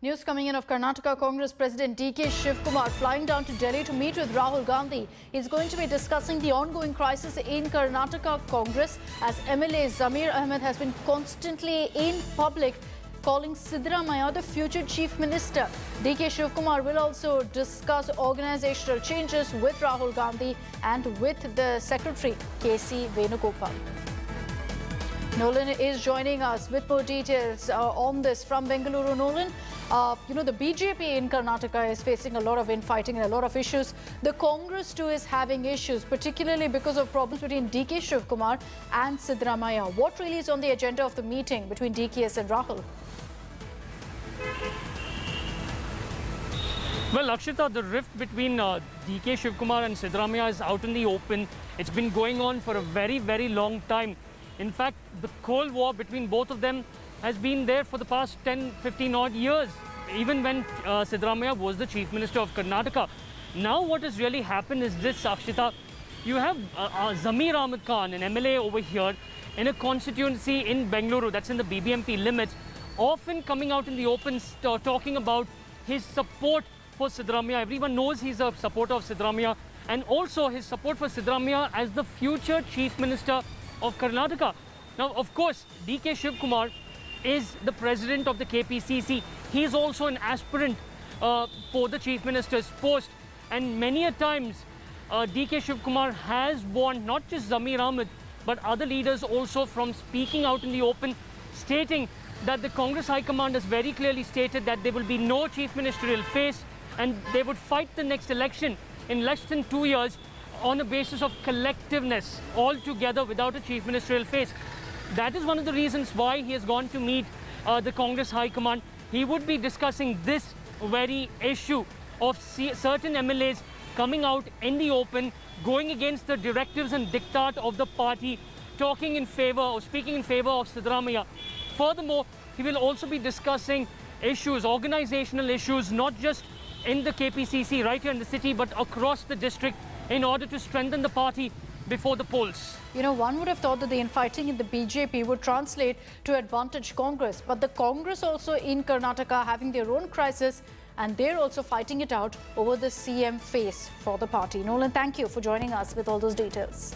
News coming in of Karnataka Congress President D.K. Shivkumar flying down to Delhi to meet with Rahul Gandhi. He's going to be discussing the ongoing crisis in Karnataka Congress as MLA Zamir Ahmed has been constantly in public calling Siddaramaiah the future chief minister. D.K. Shivkumar will also discuss organizational changes with Rahul Gandhi and with the secretary K.C. Venugopal. Nolan is joining us with more details on this from Bengaluru. Nolan, the BJP in Karnataka is facing a lot of infighting and a lot of issues. The Congress too is having issues, particularly because of problems between D.K. Shivkumar and Siddaramaiah. What really is on the agenda of the meeting between DKS and Rahul? Well, Akshita, the rift between D.K. Shivkumar and Siddaramaiah is out in the open. It's been going on for a very, very long time. In fact, the Cold War between both of them has been there for the past 10, 15 odd years, even when Siddaramaiah was the Chief Minister of Karnataka. Now what has really happened is this, Akshita. You have Zamir Ahmed Khan, an MLA over here, in a constituency in Bengaluru, that's in the BBMP limits, often coming out in the open talking about his support for Siddaramaiah. Everyone knows he's a supporter of Siddaramaiah, and also his support for Siddaramaiah as the future Chief Minister of Karnataka. Now, of course, D.K. Shivkumar is the president of the KPCC. He is also an aspirant for the Chief Minister's post. And many a times, D.K. Shivkumar has warned not just Zamir Ahmed, but other leaders also from speaking out in the open, stating that the Congress High Command has very clearly stated that there will be no Chief Ministerial face and they would fight the next election in less than 2 years on a basis of collectiveness, all together without a Chief Ministerial face. That is one of the reasons why he has gone to meet the Congress High Command. He would be discussing this very issue of certain MLAs coming out in the open, going against the directives and diktat of the party, talking in favor or speaking in favor of Siddaramaiah. Furthermore, he will also be discussing issues, organizational issues, not just in the KPCC right here in the city, but across the district, in order to strengthen the party before the polls. One would have thought that the infighting in the BJP would translate to advantage Congress. But the Congress also in Karnataka having their own crisis, and they're also fighting it out over the CM face for the party. Nolan, thank you for joining us with all those details.